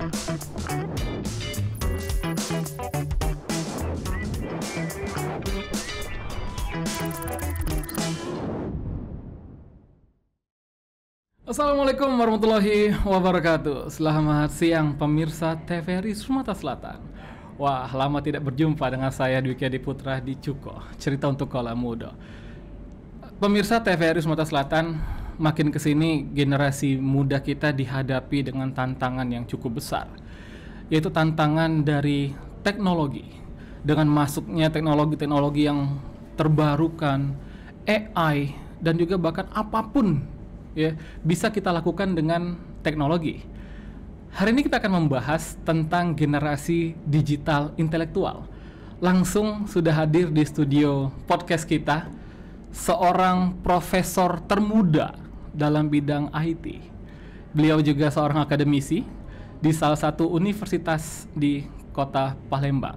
Assalamualaikum warahmatullahi wabarakatuh. Selamat siang pemirsa TVRI Sumatera Selatan. Wah, lama tidak berjumpa dengan saya Dwiki Adiputra di Cuko, cerita untuk kaula muda. Pemirsa TVRI Sumatera Selatan, makin kesini generasi muda kita dihadapi dengan tantangan yang cukup besar, yaitu tantangan dari teknologi. Dengan masuknya teknologi-teknologi yang terbarukan, AI, dan juga bahkan apapun ya bisa kita lakukan dengan teknologi. Hari ini kita akan membahas tentang generasi digital intelektual. Langsung sudah hadir di studio podcast kita seorang profesor termuda dalam bidang IT. Beliau juga seorang akademisi di salah satu universitas di kota Palembang.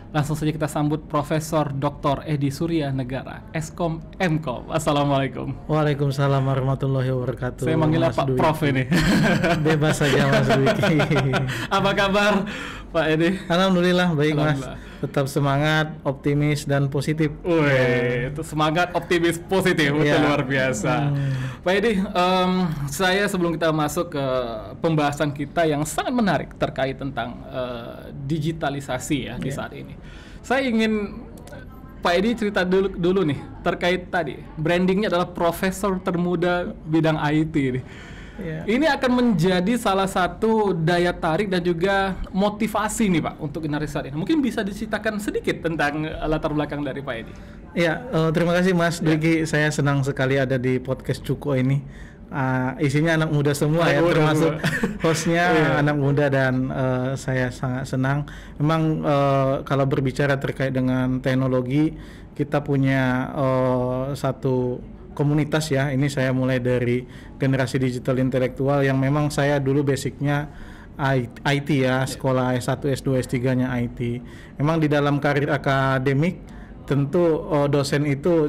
Langsung saja kita sambut Profesor Dr. Edi Surya Negara, Eskom Mkom. Assalamualaikum. Waalaikumsalam warahmatullahi wabarakatuh. Saya manggilnya Pak Prof ini. Bebas saja Mas Dwiki. Apa kabar Pak Edi? Alhamdulillah baik Mas. Tetap semangat, optimis dan positif. Wih, itu semangat, optimis, positif, itu luar biasa. Pak Edi, saya sebelum kita masuk ke pembahasan kita yang sangat menarik terkait tentang digitalisasi ya di saat ini, saya ingin Pak Edi cerita dulu nih terkait tadi brandingnya adalah profesor termuda bidang IT nih. Ini akan menjadi salah satu daya tarik dan juga motivasi nih Pak untuk generasi saat ini. Mungkin bisa diceritakan sedikit tentang latar belakang dari Pak Edi. Ya, terima kasih Mas Dwiki. Saya senang sekali ada di podcast Cuko ini. Isinya anak muda semua ya, termasuk hostnya anak muda dan saya sangat senang. Memang kalau berbicara terkait dengan teknologi, kita punya satu komunitas ya. Ini saya mulai dari generasi digital intelektual yang memang saya dulu basicnya IT ya, sekolah S1, S2, S3-nya IT. Memang di dalam karir akademik tentu dosen itu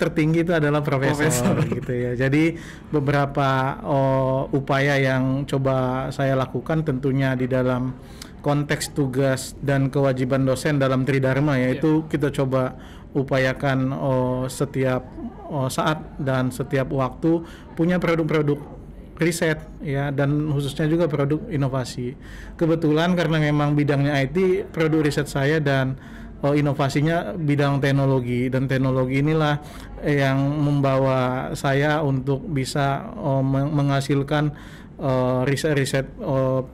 tertinggi itu adalah profesor gitu ya. Jadi beberapa upaya yang coba saya lakukan tentunya di dalam konteks tugas dan kewajiban dosen dalam Tridharma yaitu kita coba upayakan setiap saat dan setiap waktu punya produk-produk riset ya, dan khususnya juga produk inovasi. Kebetulan karena memang bidangnya IT, produk riset saya dan inovasinya bidang teknologi, dan teknologi inilah yang membawa saya untuk bisa menghasilkan riset-riset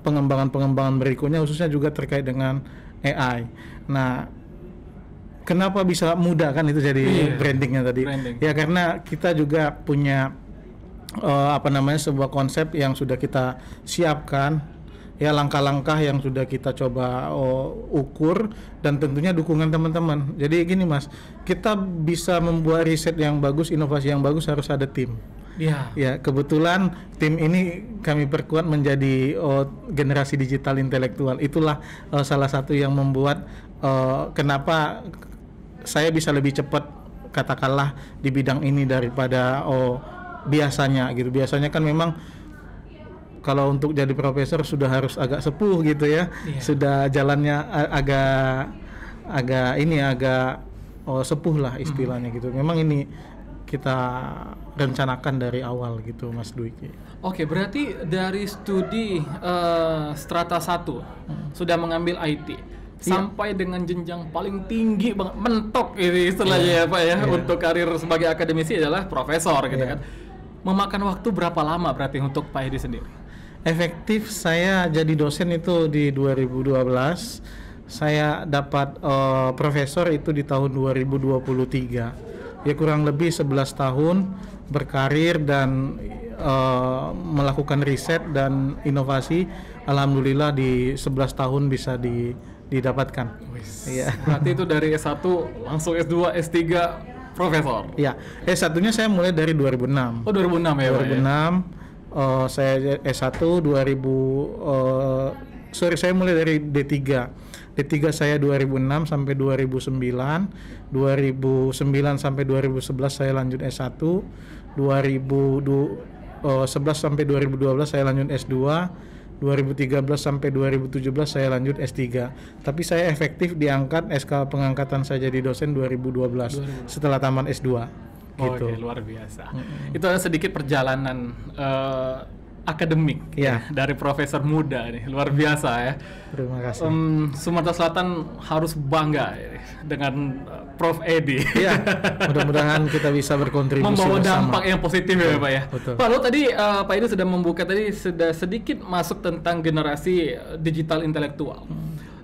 pengembangan berikutnya khususnya juga terkait dengan AI. Nah, kenapa bisa mudah kan itu jadi brandingnya tadi? Ya karena kita juga punya sebuah konsep yang sudah kita siapkan, ya langkah-langkah yang sudah kita coba ukur dan tentunya dukungan teman-teman. Jadi gini Mas, kita bisa membuat riset yang bagus, inovasi yang bagus harus ada tim. Ya kebetulan tim ini kami perkuat menjadi generasi digital intelektual. Itulah salah satu yang membuat kenapa saya bisa lebih cepat katakanlah di bidang ini daripada biasanya gitu. Biasanya kan memang kalau untuk jadi profesor sudah harus agak sepuh gitu ya. Sudah jalannya agak sepuh lah istilahnya gitu. Memang ini kita rencanakan dari awal gitu Mas Dwiki. Oke, berarti dari studi strata 1 sudah mengambil IT sampai dengan jenjang paling tinggi banget, mentok ini istilahnya ya Pak ya, untuk karir sebagai akademisi adalah profesor gitu kan. Memakan waktu berapa lama berarti untuk Pak Edi sendiri? Efektif saya jadi dosen itu di 2012. Saya dapat profesor itu di tahun 2023. Ya kurang lebih 11 tahun berkarir dan melakukan riset dan inovasi. Alhamdulillah di 11 tahun bisa didapatkan. Berarti itu dari S1 langsung S2, S3 profesor. Ya, S1-nya saya mulai dari 2006. Oh, 2006 ya. 2006 saya S1 saya mulai dari D3. D3 saya 2006 sampai 2009. 2009 sampai 2011 saya lanjut S1. 2011 sampai 2012 saya lanjut S2. 2013 sampai 2017 saya lanjut S3. Tapi saya efektif diangkat SK pengangkatan saya jadi dosen 2012 setelah tamat S2. Gitu. Oke, luar biasa. Itu ada sedikit perjalanan akademik dari profesor muda nih, luar biasa ya. Terima kasih. Sumatera Selatan harus bangga dengan Prof. Edi. Iya, mudah-mudahan kita bisa berkontribusi membawa bersama. dampak yang positif ya Pak ya. Betul. Pak, lalu tadi Pak Edi sudah membuka tadi sudah sedikit masuk tentang generasi digital intelektual.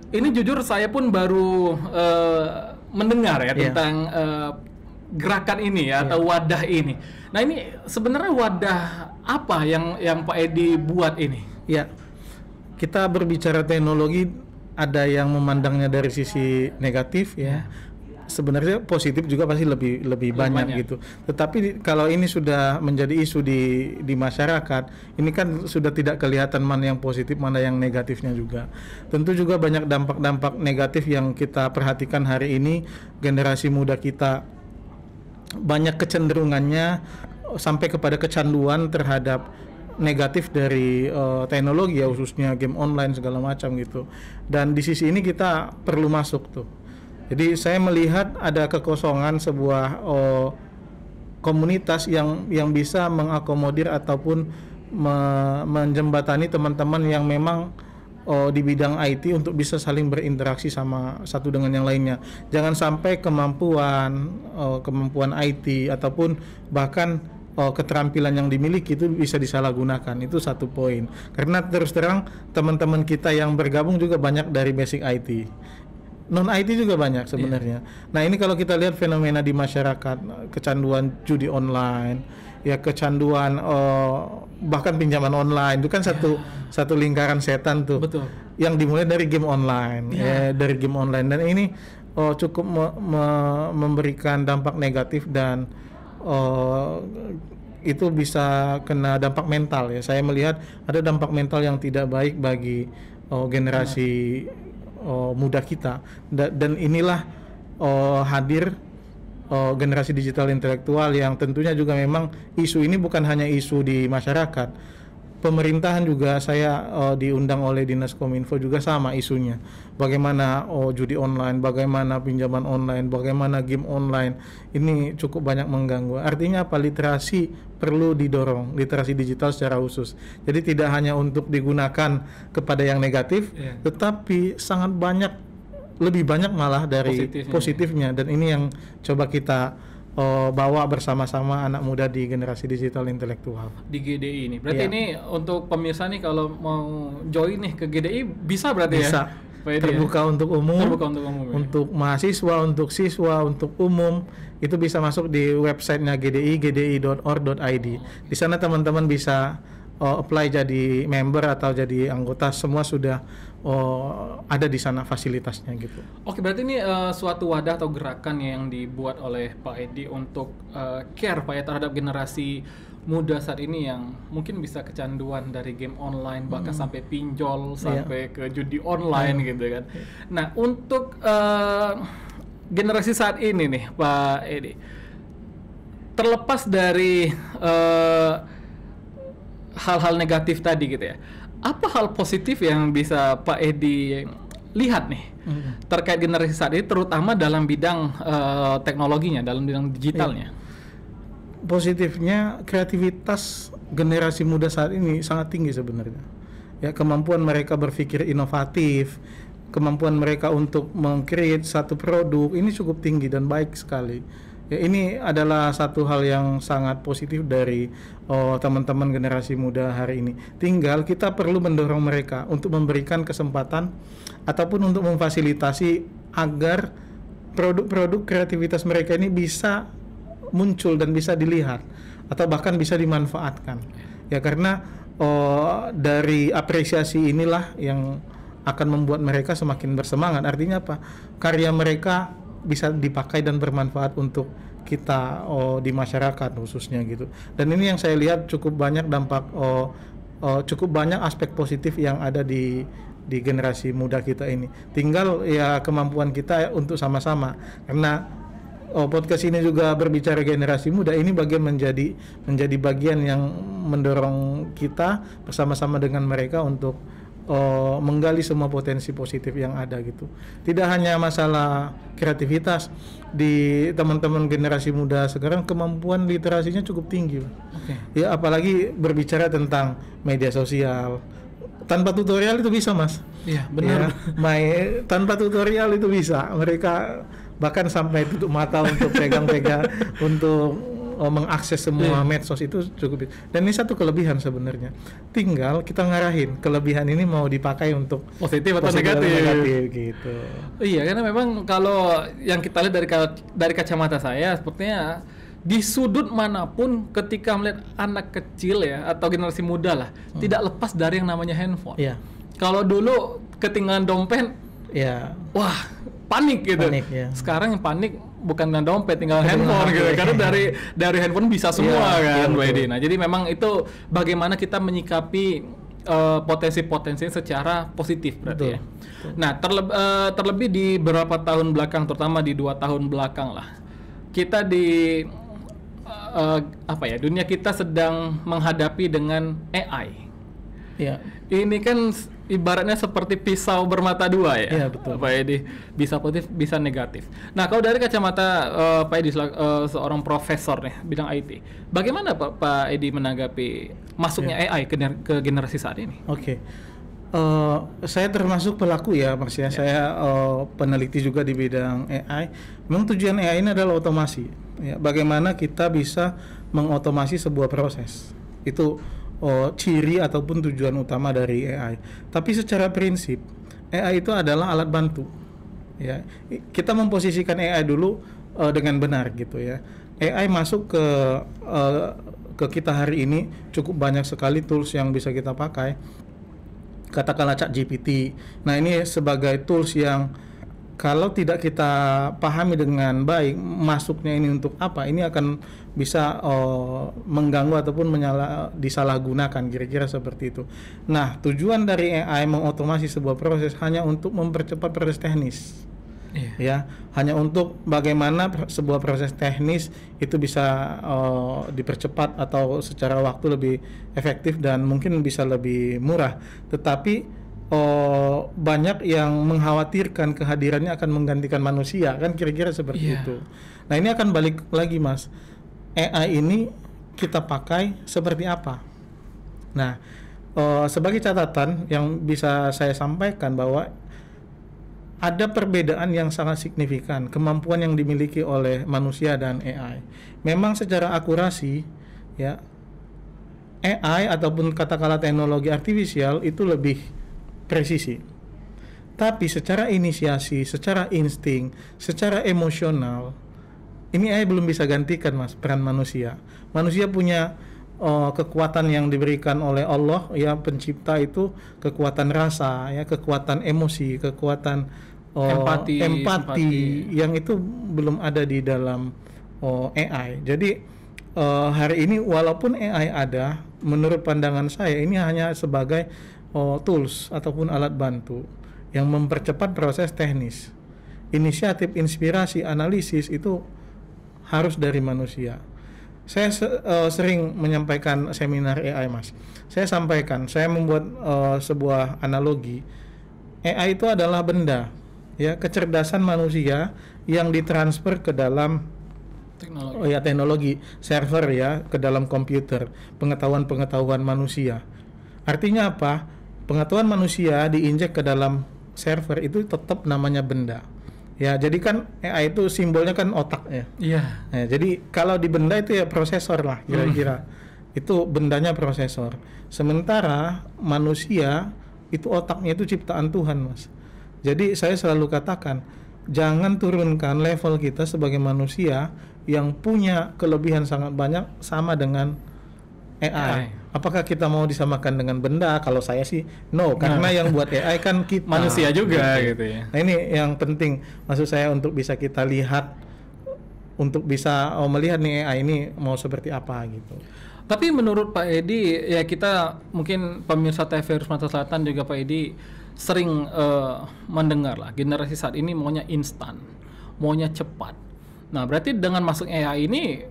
Ini jujur saya pun baru mendengar ya tentang gerakan ini ya atau wadah ini. Nah ini sebenarnya wadah apa yang Pak Edi buat ini? Ya, kita berbicara teknologi ada yang memandangnya dari sisi negatif ya. Sebenarnya positif juga pasti lebih banyak gitu. Tetapi kalau ini sudah menjadi isu di masyarakat, ini kan sudah tidak kelihatan mana yang positif, mana yang negatifnya juga. Tentu juga banyak dampak-dampak negatif yang kita perhatikan hari ini. Generasi muda kita banyak kecenderungannya sampai kepada kecanduan terhadap negatif dari teknologi ya, khususnya game online segala macam gitu. Dan di sisi ini kita perlu masuk tuh. Jadi saya melihat ada kekosongan sebuah komunitas yang bisa mengakomodir ataupun menjembatani teman-teman yang memang di bidang IT untuk bisa saling berinteraksi sama satu dengan yang lainnya. Jangan sampai kemampuan IT ataupun bahkan keterampilan yang dimiliki itu bisa disalahgunakan. Itu satu poin. Karena terus terang teman-teman kita yang bergabung juga banyak dari basic IT. Non IT juga banyak sebenarnya. Nah ini kalau kita lihat fenomena di masyarakat, kecanduan judi online, ya kecanduan bahkan pinjaman online itu kan satu lingkaran setan tuh. Betul. Yang dimulai dari game online, dari game online, dan ini cukup memberikan dampak negatif dan itu bisa kena dampak mental ya. Saya melihat ada dampak mental yang tidak baik bagi generasi muda kita, dan inilah hadir generasi digital intelektual yang tentunya juga memang isu ini bukan hanya isu di masyarakat. Pemerintahan juga saya diundang oleh Dinas Kominfo juga sama isunya. Bagaimana judi online, bagaimana pinjaman online, bagaimana game online, ini cukup banyak mengganggu. Artinya apa? Literasi perlu didorong, literasi digital secara khusus. Jadi tidak hanya untuk digunakan kepada yang negatif, tetapi sangat banyak, lebih banyak malah dari positifnya. Dan ini yang coba kita bawa bersama-sama anak muda di generasi digital intelektual di GDI ini. Berarti ini untuk pemirsa nih kalau mau join nih ke GDI bisa berarti bisa. Ya? Terbuka untuk umum, untuk mahasiswa, untuk siswa, untuk umum. Itu bisa masuk di websitenya GDI, gdi.org.id. Di sana teman-teman bisa apply jadi member atau jadi anggota, semua sudah ada di sana fasilitasnya gitu. Oke, berarti ini suatu wadah atau gerakan yang dibuat oleh Pak Edi untuk care Pak ya terhadap generasi muda saat ini yang mungkin bisa kecanduan dari game online, bahkan sampai pinjol, sampai ke judi online gitu kan. Nah, untuk generasi saat ini nih Pak Edi, terlepas dari hal-hal negatif tadi gitu ya, apa hal positif yang bisa Pak Edi lihat nih terkait generasi saat ini, terutama dalam bidang teknologinya, dalam bidang digitalnya? Positifnya kreativitas generasi muda saat ini sangat tinggi sebenarnya. Ya, kemampuan mereka berpikir inovatif, kemampuan mereka untuk meng-create satu produk ini cukup tinggi dan baik sekali. Ya, ini adalah satu hal yang sangat positif dari teman-teman generasi muda hari ini. Tinggal kita perlu mendorong mereka untuk memberikan kesempatan ataupun untuk memfasilitasi agar produk-produk kreativitas mereka ini bisa muncul dan bisa dilihat atau bahkan bisa dimanfaatkan. Ya, karena dari apresiasi inilah yang akan membuat mereka semakin bersemangat. Artinya apa? Karya mereka bisa dipakai dan bermanfaat untuk kita di masyarakat khususnya gitu. Dan ini yang saya lihat cukup banyak dampak, cukup banyak aspek positif yang ada di generasi muda kita ini. Tinggal ya kemampuan kita untuk sama-sama, karena podcast ini juga berbicara generasi muda, ini bagian menjadi bagian yang mendorong kita bersama-sama dengan mereka untuk menggali semua potensi positif yang ada gitu. Tidak hanya masalah kreativitas di teman-teman generasi muda sekarang, kemampuan literasinya cukup tinggi. Ya, apalagi berbicara tentang media sosial. Tanpa tutorial itu bisa, Mas. Iya, benar. Ya, tanpa tutorial itu bisa. Mereka bahkan sampai tutup mata untuk pegang-pegang untuk mengakses semua medsos itu cukup. Dan ini satu kelebihan sebenarnya. Tinggal kita ngarahin kelebihan ini mau dipakai untuk positif atau negatif gitu. Iya, karena memang kalau yang kita lihat dari kacamata saya sepertinya di sudut manapun ketika melihat anak kecil ya atau generasi muda lah tidak lepas dari yang namanya handphone. Iya. Kalau dulu ketinggalan dompet, ya, wah panik gitu. Ya. Sekarang yang panik bukan dengan dompet, tinggal handphone gitu. Karena dari handphone bisa semua kan, Bu Edi. Nah, jadi memang itu bagaimana kita menyikapi potensi-potensi secara positif berarti ya. Nah, terlebih di beberapa tahun belakang, terutama di 2 tahun belakang lah, kita di dunia kita sedang menghadapi dengan AI. Ya. Ini kan ibaratnya seperti pisau bermata dua ya. Iya, betul. Pak Edi, bisa positif, bisa negatif. Nah, kalau dari kacamata Pak Edi seorang profesor nih bidang IT, bagaimana Pak Edi menanggapi masuknya AI ke generasi saat ini? Oke. Saya termasuk pelaku ya, Mas ya. Saya peneliti juga di bidang AI. Memang tujuan AI ini adalah otomasi. Ya, bagaimana kita bisa mengotomasi sebuah proses. Itu ciri ataupun tujuan utama dari AI. Tapi secara prinsip, AI itu adalah alat bantu. Ya, kita memposisikan AI dulu dengan benar gitu ya. AI masuk ke kita hari ini cukup banyak sekali tools yang bisa kita pakai. Katakanlah ChatGPT. Nah, ini sebagai tools yang kalau tidak kita pahami dengan baik masuknya ini untuk apa, ini akan bisa mengganggu ataupun disalahgunakan, kira-kira seperti itu. Nah, tujuan dari AI mengotomasi sebuah proses hanya untuk mempercepat proses teknis. Ya, hanya untuk bagaimana sebuah proses teknis itu bisa dipercepat atau secara waktu lebih efektif dan mungkin bisa lebih murah. Tetapi banyak yang mengkhawatirkan kehadirannya akan menggantikan manusia, kan kira-kira seperti itu. Nah, ini akan balik lagi, Mas. AI ini kita pakai seperti apa? Nah, sebagai catatan yang bisa saya sampaikan bahwa ada perbedaan yang sangat signifikan kemampuan yang dimiliki oleh manusia dan AI. Memang secara akurasi ya, AI ataupun katakanlah teknologi artifisial itu lebih presisi. Tapi secara inisiasi, secara insting, secara emosional, ini AI belum bisa gantikan, Mas, peran manusia. Manusia punya kekuatan yang diberikan oleh Allah ya, pencipta itu, kekuatan rasa ya, kekuatan emosi, kekuatan empati yang itu belum ada di dalam AI. Jadi hari ini walaupun AI ada, menurut pandangan saya ini hanya sebagai tools ataupun alat bantu yang mempercepat proses teknis. Inisiatif, inspirasi, analisis itu harus dari manusia. Saya sering menyampaikan seminar AI, Mas. Saya membuat sebuah analogi. AI itu adalah benda, ya, kecerdasan manusia yang ditransfer ke dalam teknologi server ya, ke dalam komputer, pengetahuan manusia. Artinya apa? Pengetahuan manusia diinjek ke dalam server itu tetap namanya benda. Ya, jadi kan AI itu simbolnya kan otak ya. Iya. Nah, jadi kalau di benda itu ya prosesor lah kira-kira. Itu bendanya prosesor. Sementara manusia itu otaknya itu ciptaan Tuhan, Mas. Jadi saya selalu katakan, jangan turunkan level kita sebagai manusia yang punya kelebihan sangat banyak sama dengan AI. Apakah kita mau disamakan dengan benda? Kalau saya sih no, karena yang buat AI kan kita manusia juga gitu ya. Nah, ini yang penting maksud saya untuk bisa kita lihat, untuk bisa melihat nih AI ini mau seperti apa gitu. Tapi menurut Pak Edi ya, kita mungkin pemirsa TVRI Sumatera Selatan juga Pak Edi sering mendengar lah generasi saat ini maunya instan, maunya cepat. Nah, berarti dengan masuk AI ini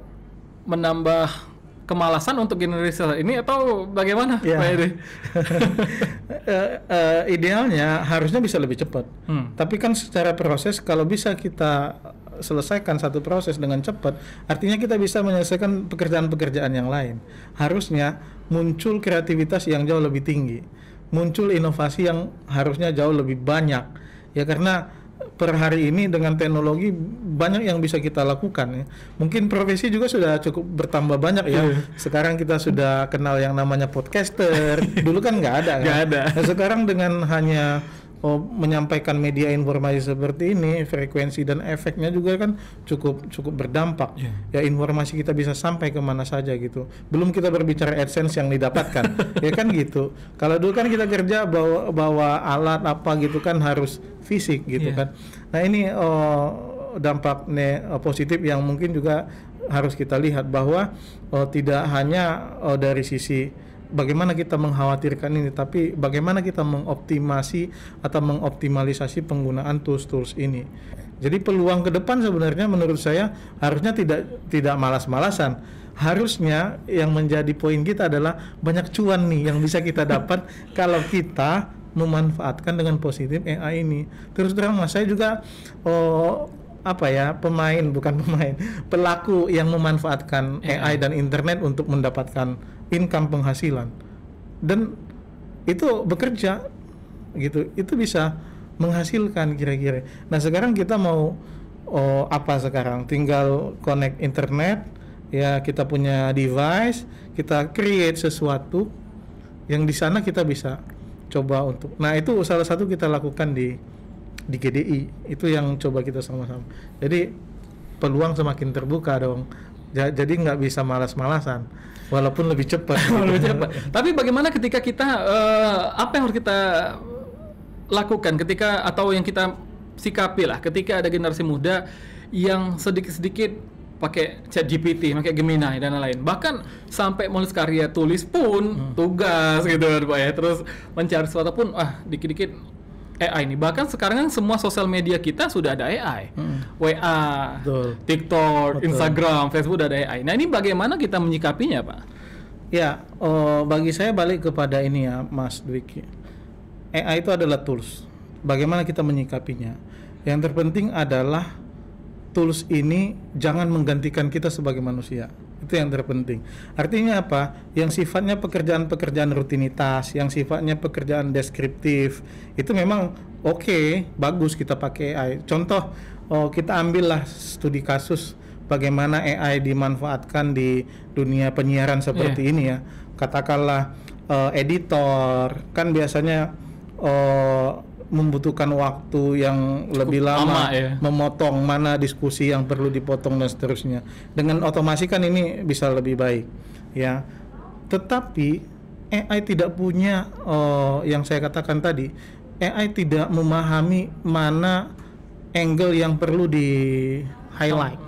menambah kemalasan untuk generasi ini atau bagaimana, Ya. Pak Edi? Idealnya harusnya bisa lebih cepat. Tapi kan secara proses kalau bisa kita selesaikan satu proses dengan cepat, artinya kita bisa menyelesaikan pekerjaan-pekerjaan yang lain. Harusnya muncul kreativitas yang jauh lebih tinggi, muncul inovasi yang harusnya jauh lebih banyak. Ya karena per hari ini dengan teknologi banyak yang bisa kita lakukan ya. Mungkin profesi juga sudah cukup bertambah banyak ya. Sekarang kita sudah kenal yang namanya podcaster. Dulu kan nggak ada kan. Nggak ada. Nah, sekarang dengan hanya menyampaikan media informasi seperti ini, frekuensi dan efeknya juga kan cukup berdampak. Ya informasi kita bisa sampai kemana saja gitu. Belum kita berbicara AdSense yang didapatkan, ya kan gitu. Kalau dulu kan kita kerja bawa alat apa gitu kan harus fisik gitu kan. Nah ini dampak positif yang mungkin juga harus kita lihat bahwa tidak hanya dari sisi bagaimana kita mengkhawatirkan ini, tapi bagaimana kita mengoptimasi atau mengoptimalisasi penggunaan tools ini. Jadi peluang ke depan sebenarnya menurut saya harusnya tidak malas-malasan. Harusnya yang menjadi poin kita adalah banyak cuan nih yang bisa kita dapat kalau kita memanfaatkan dengan positif AI ini. Terus terang Mas, saya juga pelaku yang memanfaatkan AI dan internet untuk mendapatkan income penghasilan, dan itu bekerja gitu, itu bisa menghasilkan kira-kira. Nah sekarang kita mau apa sekarang, tinggal connect internet ya, kita punya device, kita create sesuatu yang di sana kita bisa coba untuk, nah itu salah satu kita lakukan di GDI, itu yang coba kita sama-sama. Jadi peluang semakin terbuka dong. Jadi nggak bisa malas-malasan, walaupun lebih cepat. Lebih cepat. Tapi bagaimana ketika kita apa yang harus kita lakukan ketika, atau yang kita sikapi lah ketika ada generasi muda yang sedikit-sedikit pakai ChatGPT, pakai Gemini dan lain-lain. Bahkan sampai menulis karya tulis pun tugas gitu Pak ya. Terus mencari sesuatu pun dikit-dikit AI ini. Bahkan sekarang kan semua sosial media kita sudah ada AI. WA, Betul. TikTok, Betul. Instagram, Facebook udah ada AI. Nah, ini bagaimana kita menyikapinya, Pak? Ya, bagi saya balik kepada ini ya, Mas Dwiki. AI itu adalah tools. Bagaimana kita menyikapinya? Yang terpenting adalah tools ini jangan menggantikan kita sebagai manusia. Itu yang terpenting. Artinya apa? Yang sifatnya pekerjaan-pekerjaan rutinitas, yang sifatnya pekerjaan deskriptif, itu memang oke, bagus kita pakai AI. Contoh, kita ambillah studi kasus bagaimana AI dimanfaatkan di dunia penyiaran seperti ini ya. Katakanlah editor, kan biasanya membutuhkan waktu yang lebih lama ya, memotong mana diskusi yang perlu dipotong dan seterusnya. Dengan otomasi kan ini bisa lebih baik ya. Tetapi AI tidak punya yang saya katakan tadi, AI tidak memahami mana angle yang perlu di highlight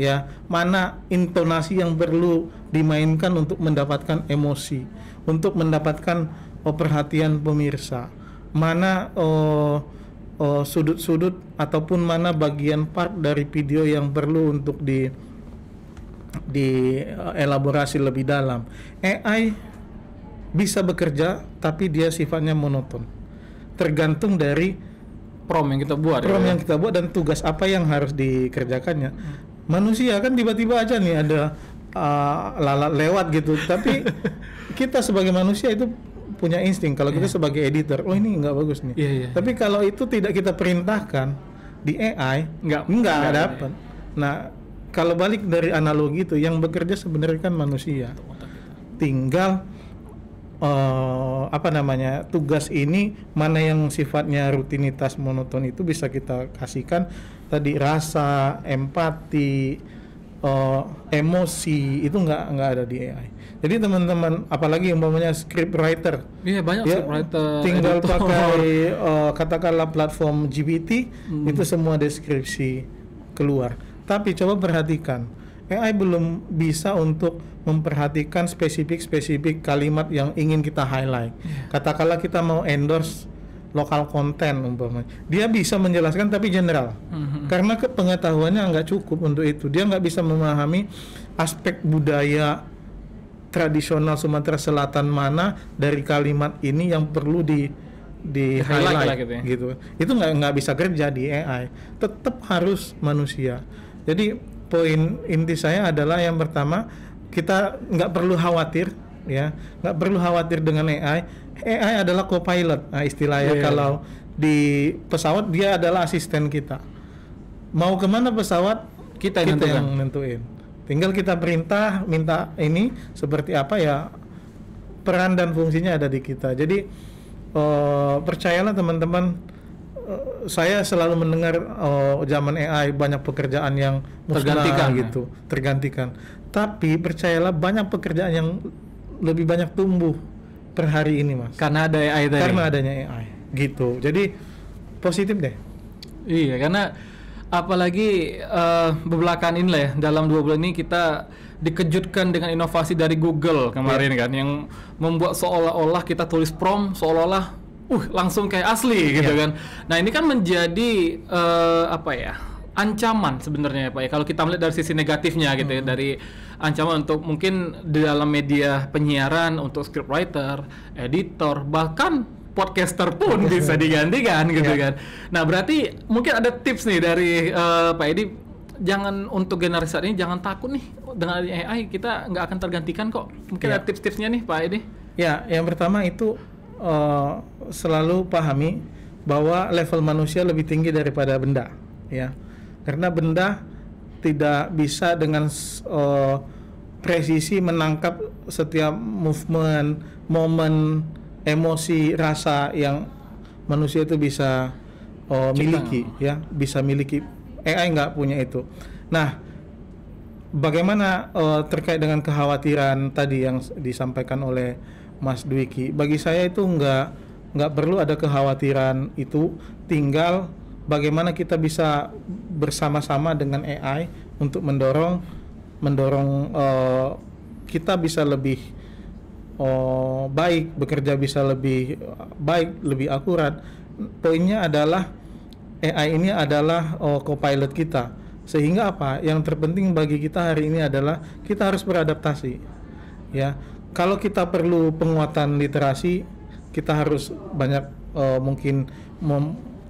ya, mana intonasi yang perlu dimainkan untuk mendapatkan emosi, untuk mendapatkan perhatian pemirsa, mana sudut-sudut ataupun mana bagian part dari video yang perlu untuk di elaborasi lebih dalam. AI bisa bekerja tapi dia sifatnya monoton, tergantung dari prompt yang kita buat yang kita buat dan tugas apa yang harus dikerjakannya. Manusia kan tiba-tiba aja nih ada lalat lewat gitu, tapi kita sebagai manusia itu punya insting. Kalau kita sebagai editor, ini nggak bagus nih. Tapi kalau itu tidak kita perintahkan di AI, nggak dapat. Nah, kalau balik dari analogi itu, yang bekerja sebenarnya kan manusia. Tinggal tugas ini mana yang sifatnya rutinitas monoton itu bisa kita kasihkan tadi, rasa, empati, emosi, itu nggak ada di AI. Jadi teman-teman, apalagi umpamanya script writer, banyak script writer, tinggal editor, pakai katakanlah platform GPT, itu semua deskripsi keluar. Tapi coba perhatikan, AI belum bisa untuk memperhatikan spesifik kalimat yang ingin kita highlight. Katakanlah kita mau endorse lokal konten umpamanya. Dia bisa menjelaskan tapi general. Karena pengetahuannya nggak cukup untuk itu. Dia nggak bisa memahami aspek budaya tradisional Sumatera Selatan mana dari kalimat ini yang perlu di highlight gitu. Itu nggak bisa kerja di AI. Tetap harus manusia. Jadi poin inti saya adalah yang pertama, kita nggak perlu khawatir, ya, nggak perlu khawatir dengan AI. AI adalah co-pilot, nah istilahnya. Kalau di pesawat dia adalah asisten kita. Mau kemana pesawat kita yang nentuin. Tinggal kita perintah, minta ini seperti apa, ya peran dan fungsinya ada di kita. Jadi percayalah teman-teman, saya selalu mendengar zaman AI banyak pekerjaan yang musnah tergantikan. Tapi percayalah banyak pekerjaan yang lebih banyak tumbuh per hari ini, Mas. Karena ada AI tadi. Karena adanya AI, gitu. Jadi positif deh. Iya, karena apalagi belakangan ini lah ya, dalam 2 bulan ini kita dikejutkan dengan inovasi dari Google kemarin kan, yang membuat seolah-olah kita tulis prompt seolah-olah langsung kayak asli gitu kan. Nah ini kan menjadi ancaman sebenarnya ya Pak ya, kalau kita melihat dari sisi negatifnya gitu ya, dari ancaman untuk mungkin di dalam media penyiaran, untuk scriptwriter, editor, bahkan podcaster pun bisa digantikan gitu kan. Nah berarti mungkin ada tips nih dari Pak Edi, jangan untuk generasi saat ini jangan takut nih dengan AI, kita nggak akan tergantikan kok. Mungkin ada tips-tipsnya nih Pak Edi. Ya, yang pertama itu selalu pahami bahwa level manusia lebih tinggi daripada benda, ya. Karena benda tidak bisa dengan presisi menangkap setiap movement, momen, emosi, rasa yang manusia itu bisa miliki, ya, bisa miliki. AI nggak punya itu. Nah, bagaimana terkait dengan kekhawatiran tadi yang disampaikan oleh Mas Dwiki? Bagi saya itu nggak perlu ada kekhawatiran itu, tinggal bagaimana kita bisa bersama-sama dengan AI untuk mendorong kita bisa lebih baik, bekerja bisa lebih baik, lebih akurat. Poinnya adalah AI ini adalah co-pilot kita. Sehingga apa? Yang terpenting bagi kita hari ini adalah kita harus beradaptasi. Ya, kalau kita perlu penguatan literasi, kita harus banyak mungkin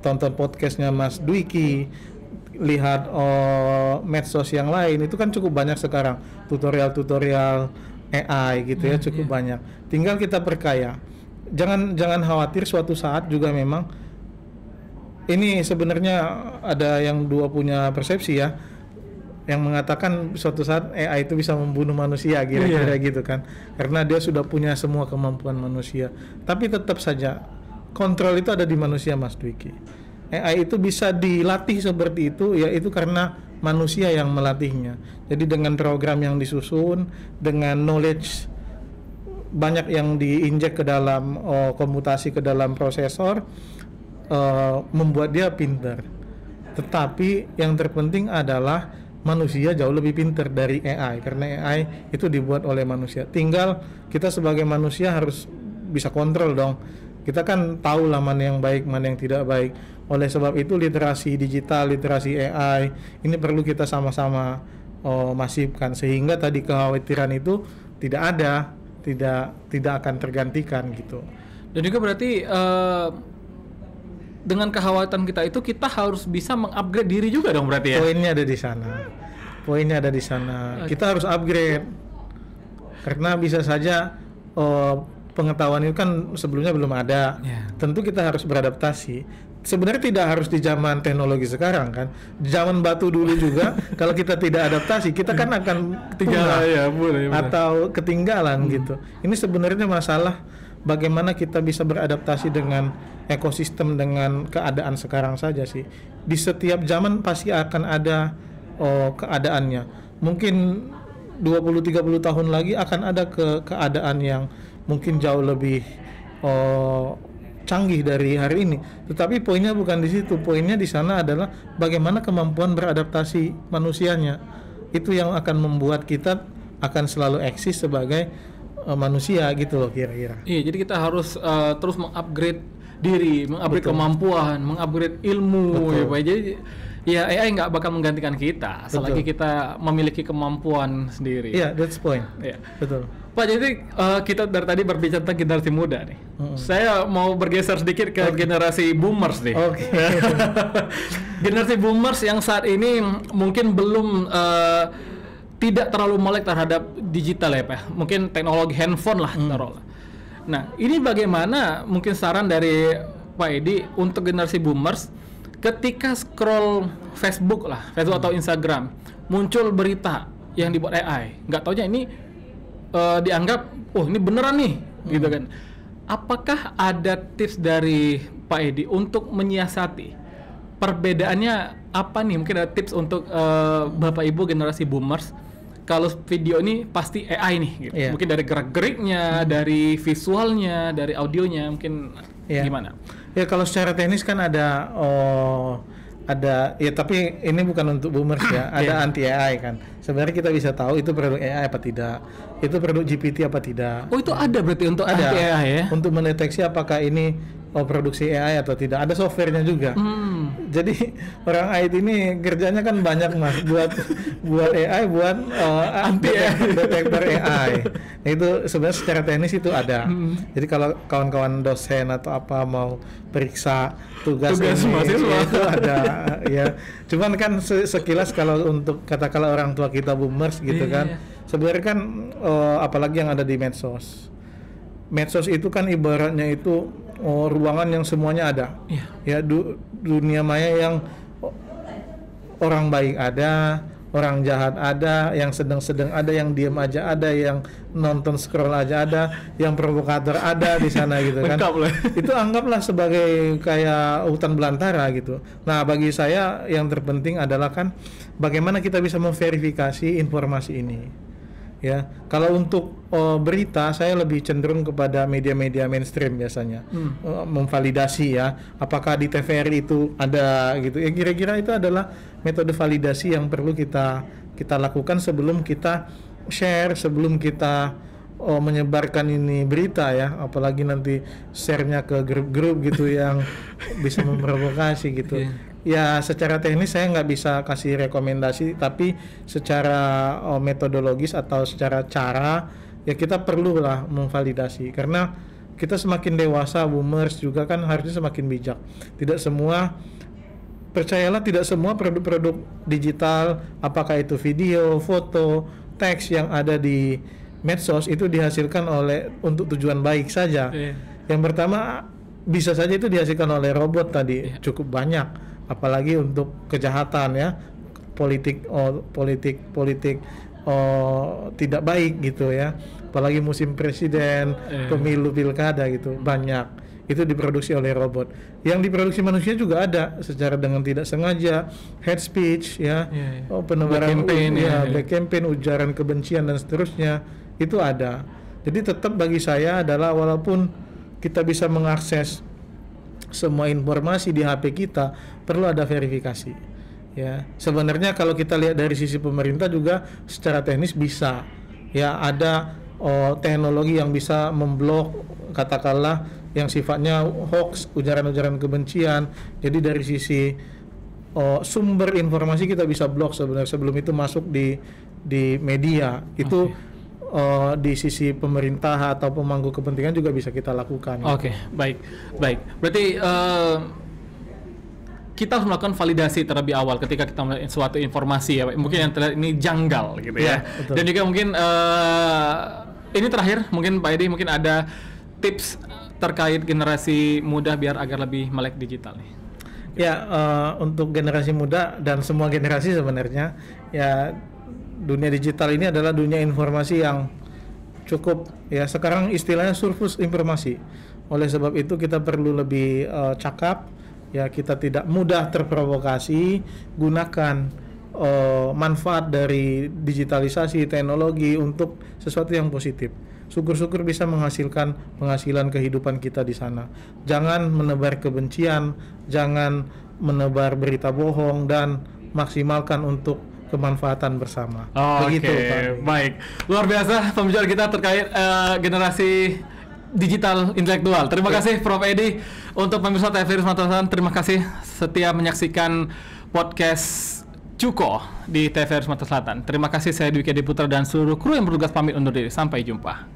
tonton podcastnya Mas Dwiki, lihat medsos yang lain, itu kan cukup banyak sekarang tutorial AI gitu ya, cukup banyak. Tinggal kita perkaya. Jangan khawatir, suatu saat juga memang ini sebenarnya ada yang dua punya persepsi ya, yang mengatakan suatu saat AI itu bisa membunuh manusia kira-kira gitu kan, karena dia sudah punya semua kemampuan manusia. Tapi tetap saja kontrol itu ada di manusia, Mas Dwiki. AI itu bisa dilatih seperti itu, yaitu karena manusia yang melatihnya. Jadi dengan program yang disusun, dengan knowledge banyak yang diinjek ke dalam komputasi, ke dalam prosesor, membuat dia pintar. Tetapi yang terpenting adalah manusia jauh lebih pintar dari AI, karena AI itu dibuat oleh manusia. Tinggal kita sebagai manusia harus bisa kontrol dong. Kita kan tahu lah mana yang baik, mana yang tidak baik. Oleh sebab itu literasi digital, literasi AI ini perlu kita sama-sama masifkan, sehingga tadi kekhawatiran itu tidak ada, tidak akan tergantikan gitu. Dan juga berarti dengan kekhawatiran kita itu kita harus bisa mengupgrade diri juga dong berarti ya. Poinnya ada di sana. Kita harus upgrade. Karena bisa saja pengetahuan itu kan sebelumnya belum ada. Tentu kita harus beradaptasi. Sebenarnya tidak harus di zaman teknologi sekarang kan. Di zaman batu dulu juga kalau kita tidak adaptasi, kita kan akan ketinggalan atau ketinggalan gitu. Ini sebenarnya masalah bagaimana kita bisa beradaptasi dengan ekosistem, dengan keadaan sekarang saja sih. Di setiap zaman pasti akan ada keadaannya. Mungkin 20-30 tahun lagi akan ada keadaan yang mungkin jauh lebih canggih dari hari ini. Tetapi poinnya bukan di situ. Poinnya di sana adalah bagaimana kemampuan beradaptasi manusianya. Itu yang akan membuat kita akan selalu eksis sebagai manusia gitu loh kira-kira. Iya, jadi kita harus terus mengupgrade diri, mengupgrade kemampuan, mengupgrade ilmu, ya Pak. Jadi ya AI nggak bakal menggantikan kita, selagi kita memiliki kemampuan sendiri. Iya, that's point. Iya. Betul. Pak, jadi kita dari tadi berbicara tentang generasi muda nih. Saya mau bergeser sedikit ke generasi boomers nih. Generasi boomers yang saat ini mungkin belum tidak terlalu melek terhadap digital ya Pak. Mungkin teknologi handphone lah taruhlah. Nah, ini bagaimana mungkin saran dari Pak Edi untuk generasi boomers ketika scroll Facebook atau Instagram muncul berita yang dibuat AI, nggak taunya ini dianggap, oh ini beneran nih, gitu kan. Apakah ada tips dari Pak Edi untuk menyiasati perbedaannya apa nih? Mungkin ada tips untuk Bapak Ibu generasi boomers, kalau video ini pasti AI nih, gitu. Mungkin dari gerak-geriknya, dari visualnya, dari audionya, mungkin gimana? Ya kalau secara teknis kan ada ya, tapi ini bukan untuk boomers ya. Ada anti AI kan. Sebenarnya kita bisa tahu itu produk AI apa tidak, itu produk GPT apa tidak. Oh, itu ada berarti untuk anti AI ya? Untuk mendeteksi apakah ini produksi AI atau tidak. Ada softwarenya juga. Jadi orang IT ini kerjanya kan banyak Mas, buat AI, buat anti detektor AI. Itu sebenarnya secara teknis itu ada. Jadi kalau kawan-kawan dosen atau apa mau periksa tugas mahasiswa itu ada ya. Cuman kan sekilas kalau untuk katakanlah orang tua kita boomers gitu kan. Sebenarnya kan apalagi yang ada di medsos. Medsos itu kan ibaratnya itu ruangan yang semuanya ada. Ya dunia maya yang orang baik ada, orang jahat ada, yang sedang-sedang ada, yang diam aja ada, yang nonton scroll aja ada, yang provokator ada di sana gitu kan. Itu anggaplah sebagai kayak hutan belantara gitu. Nah, bagi saya yang terpenting adalah kan bagaimana kita bisa memverifikasi informasi ini. Ya, kalau untuk berita saya lebih cenderung kepada media-media mainstream biasanya memvalidasi ya, apakah di TVRI itu ada gitu. Ya kira-kira itu adalah metode validasi yang perlu kita lakukan sebelum kita share, sebelum kita menyebarkan ini berita ya, apalagi nanti share-nya ke grup-grup gitu yang bisa memprovokasi gitu. Ya secara teknis saya nggak bisa kasih rekomendasi, tapi secara metodologis atau secara cara ya kita perlulah memvalidasi, karena kita semakin dewasa, boomers juga kan harusnya semakin bijak. Tidak semua, percayalah tidak semua produk-produk digital, apakah itu video, foto, teks yang ada di medsos itu dihasilkan untuk tujuan baik saja. Yang pertama bisa saja itu dihasilkan oleh robot tadi, cukup banyak. Apalagi untuk kejahatan ya, politik tidak baik gitu ya, apalagi musim presiden, pemilu pilkada gitu, banyak itu diproduksi oleh robot. Yang diproduksi manusia juga ada secara dengan tidak sengaja, hate speech ya, penebaran black campaign, ujaran kebencian dan seterusnya itu ada. Jadi tetap bagi saya adalah walaupun kita bisa mengakses semua informasi di HP kita, perlu ada verifikasi. Ya, sebenarnya kalau kita lihat dari sisi pemerintah juga secara teknis bisa. Ya, ada teknologi yang bisa memblok katakanlah yang sifatnya hoax, ujaran-ujaran kebencian. Jadi dari sisi sumber informasi kita bisa blok sebenarnya sebelum itu masuk di media. Itu di sisi pemerintah atau pemangku kepentingan juga bisa kita lakukan. Baik. Berarti kita harus melakukan validasi terlebih awal ketika kita melihat suatu informasi ya, mungkin yang terlihat ini janggal gitu ya. Dan juga mungkin ini terakhir, mungkin Pak Edi mungkin ada tips terkait generasi muda biar agar lebih melek digital nih. Ya, untuk generasi muda dan semua generasi sebenarnya ya, dunia digital ini adalah dunia informasi yang cukup ya, sekarang istilahnya surplus informasi. Oleh sebab itu kita perlu lebih cakap ya, kita tidak mudah terprovokasi, gunakan manfaat dari digitalisasi teknologi untuk sesuatu yang positif. Syukur-syukur bisa menghasilkan penghasilan kehidupan kita di sana. Jangan menebar kebencian, jangan menebar berita bohong, dan maksimalkan untuk kemanfaatan bersama. Begitu, Pak. Baik. Luar biasa pembicaraan kita terkait generasi digital intelektual. Terima kasih Prof. Edi. Untuk pemirsa TVRI Sumatera Selatan, terima kasih setia menyaksikan podcast Cuko di TVRI Sumatera Selatan. Terima kasih, saya Dwiki Adi Putra dan seluruh kru yang bertugas pamit undur diri. Sampai jumpa.